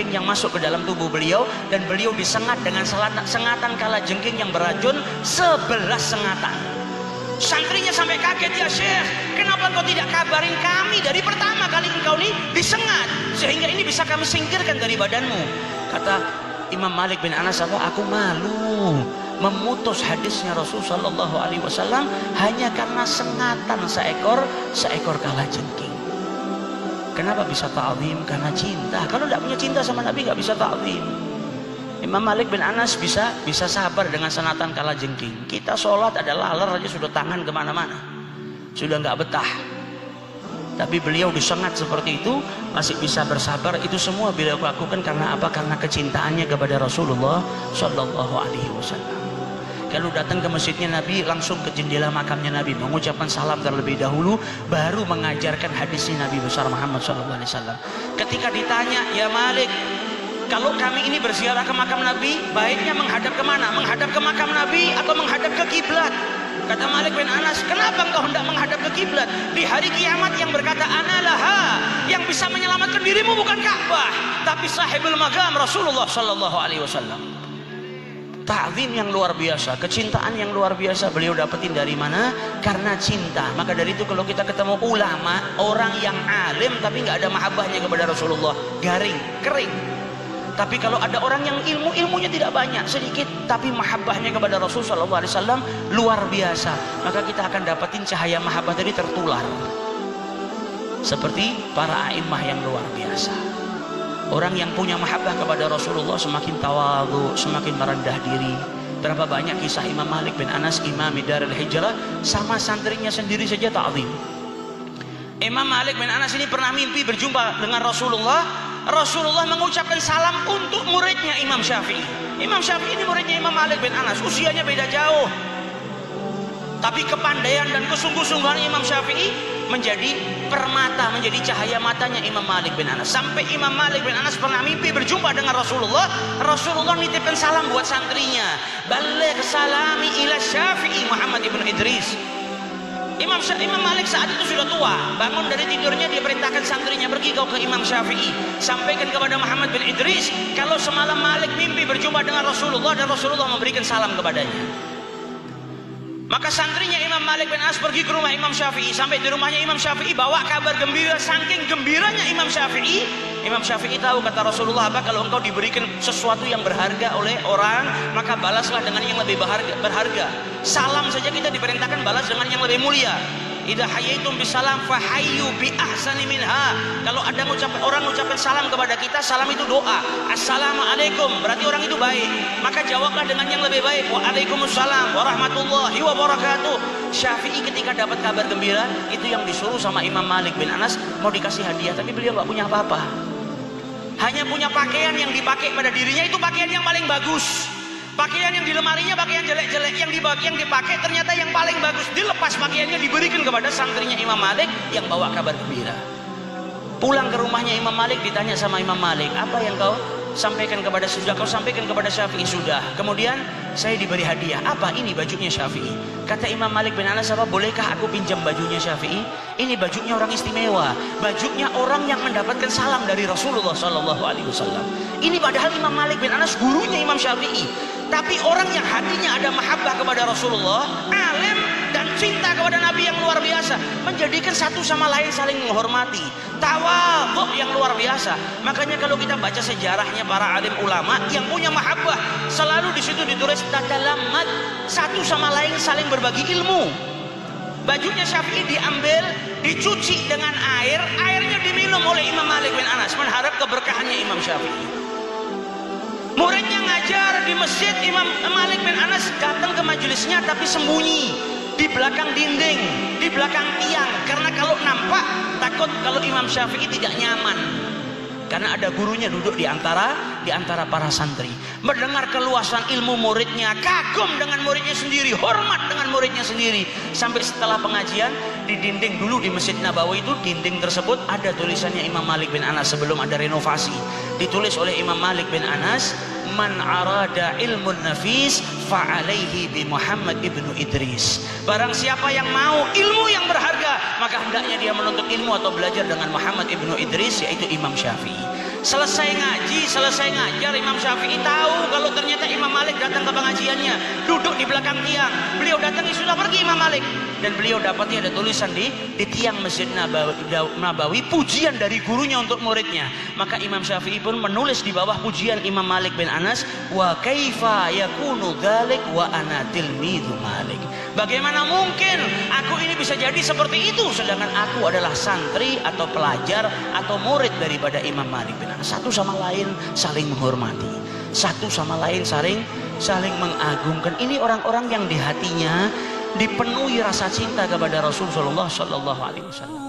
kalajengking yang masuk ke dalam tubuh beliau, dan beliau disengat dengan sengatan kalajengking yang beracun 11 sengatan. Santrinya sampai kaget, ya Syekh, kenapa engkau tidak kabarin kami dari pertama kali engkau ini disengat, sehingga ini bisa kami singkirkan dari badanmu. Kata Imam Malik bin Anas, aku malu memutus hadisnya Rasulullah SAW hanya karena sengatan seekor kalajengking. Kenapa bisa ta'zim? Karena cinta. Kalau tidak punya cinta sama Nabi nggak bisa ta'zim. Imam Malik bin Anas bisa sabar dengan senatan kalajengking. Kita sholat ada laler aja sudah tangan kemana-mana, sudah nggak betah. Tapi beliau disengat seperti itu masih bisa bersabar. Itu semua beliau lakukan karena apa? Karena kecintaannya kepada Rasulullah Shallallahu Alaihi Wasallam. Kalau datang ke masjidnya Nabi, langsung ke jendela makamnya Nabi, mengucapkan salam terlebih dahulu, baru mengajarkan hadisnya Nabi besar Muhammad Shallallahu Alaihi Wasallam. Ketika ditanya, ya Malik, kalau kami ini berziarah ke makam Nabi, baiknya menghadap kemana? Menghadap ke makam Nabi atau menghadap ke kiblat? Kata Malik bin Anas, kenapa engkau hendak menghadap ke kiblat? Di hari kiamat yang berkata analaha, yang bisa menyelamatkan dirimu bukan Ka'bah, tapi sahibul maqam Rasulullah Shallallahu Alaihi Wasallam. Ta'zim yang luar biasa, kecintaan yang luar biasa beliau dapetin dari mana? Karena cinta. Maka dari itu kalau kita ketemu ulama, orang yang alim tapi nggak ada mahabbahnya kepada Rasulullah, garing, kering. Tapi kalau ada orang yang ilmunya tidak banyak, sedikit, tapi mahabbahnya kepada Rasulullah SAW luar biasa, maka kita akan dapetin cahaya mahabbah tadi tertular. Seperti para a'immah yang luar biasa. Orang yang punya mahabbah kepada Rasulullah semakin tawadhu, semakin merendah diri. Berapa banyak kisah Imam Malik bin Anas, Imam Darul Hijrah, sama santrinya sendiri saja ta'zim. Imam Malik bin Anas ini pernah mimpi berjumpa dengan Rasulullah. Rasulullah mengucapkan salam untuk muridnya Imam Syafi'i. Imam Syafi'i ini muridnya Imam Malik bin Anas, usianya beda jauh. Tapi kepandaian dan kesungguh-sungguhan Imam Syafi'i menjadi permata, menjadi cahaya matanya Imam Malik bin Anas. Sampai Imam Malik bin Anas pernah mimpi berjumpa dengan Rasulullah. Rasulullah nitipkan salam buat santrinya, baligh salami ila Syafi'i Muhammad ibn Idris. Imam Malik saat itu sudah tua, bangun dari tidurnya dia perintahkan santrinya, pergi kau ke Imam Syafi'i, sampaikan kepada Muhammad bin Idris kalau semalam Malik mimpi berjumpa dengan Rasulullah dan Rasulullah memberikan salam kepadanya. Maka santrinya Imam Malik bin Anas pergi ke rumah Imam Syafi'i. Sampai di rumahnya Imam Syafi'i bawa kabar gembira. Saking gembiranya Imam Syafi'i, Imam Syafi'i tahu, kata Rasulullah, apa kalau engkau diberikan sesuatu yang berharga oleh orang, maka balaslah dengan yang lebih berharga. Salam saja kita diperintahkan balas dengan yang lebih mulia. Idza hayyaitum bisalam fahayyu bi ahsani minha. Kalau ada orang mengucapkan salam kepada kita, salam itu doa. Assalamualaikum, berarti orang itu baik. Maka jawablah dengan yang lebih baik. Waalaikumsalam warahmatullahi wabarakatuh. Syafi'i ketika dapat kabar gembira, itu yang disuruh sama Imam Malik bin Anas mau dikasih hadiah, tapi beliau nggak punya apa-apa. Hanya punya pakaian yang dipakai pada dirinya, itu pakaian yang paling bagus. Pakaian yang di lemarinya pakaian jelek-jelek, yang dipakai ternyata yang paling bagus. Dilepas pakaiannya, diberikan kepada santrinya Imam Malik yang bawa kabar gembira. Pulang ke rumahnya Imam Malik, ditanya sama Imam Malik, apa yang kau sampaikan kepada Syafi'i? Sudah. Kemudian saya diberi hadiah. Apa ini? Bajunya Syafi'i. Kata Imam Malik bin Anas, apa bolehkah aku pinjam bajunya Syafi'i? Ini bajunya orang istimewa, bajunya orang yang mendapatkan salam dari Rasulullah SAW. Ini padahal Imam Malik bin Anas gurunya Imam Syafi'i, tapi orang yang hatinya ada mahabbah kepada Rasulullah, alim dan cinta kepada Nabi yang luar biasa, menjadikan satu sama lain saling menghormati, tawadhu yang luar biasa. Makanya kalau kita baca sejarahnya para alim ulama yang punya mahabbah, selalu di situ ditulis tatalamat, satu sama lain saling berbagi ilmu. Bajunya Syafi'i diambil, dicuci dengan air, airnya diminum oleh Imam Malik bin Anas, mengharap keberkahannya Imam Syafi'i. Muridnya ngajar di masjid, Imam Malik bin Anas datang ke majelisnya tapi sembunyi di belakang dinding, di belakang tiang, karena kalau nampak takut kalau Imam Syafi'i tidak nyaman. Karena ada gurunya duduk di antara para santri, mendengar keluasan ilmu muridnya, kagum dengan muridnya sendiri, hormat dengan muridnya sendiri. Sampai setelah pengajian di dinding dulu di Masjid Nabawi itu, dinding tersebut ada tulisannya Imam Malik bin Anas sebelum ada renovasi. Ditulis oleh Imam Malik bin Anas, man arada ilmun nafis fa'alaihi bi Muhammad ibnu Idris. Barang siapa yang mau ilmu yang berharga, maka hendaknya dia menuntut ilmu atau belajar dengan Muhammad ibnu Idris, yaitu Imam Syafi'i. Selesai ngaji, selesai ngajar, Imam Syafi'i tahu kalau ternyata Imam Malik datang ke pengajiannya, duduk di belakang tiang. Beliau datang, sudah pergi Imam Malik, dan beliau dapatnya ada tulisan di tiang Masjid Nabawi, pujian dari gurunya untuk muridnya. Maka Imam Syafi'i pun menulis di bawah pujian Imam Malik bin Anas, wa kaifa yakunu dzalik wa ana tilmidzu Malik. Bagaimana mungkin aku ini bisa jadi seperti itu sedangkan aku adalah santri atau pelajar atau murid daripada Imam Malik bin Anas. Satu sama lain saling menghormati, satu sama lain saling mengagungkan. Ini orang-orang yang di hatinya dipenuhi rasa cinta kepada Rasulullah Sallallahu Alaihi Wasallam.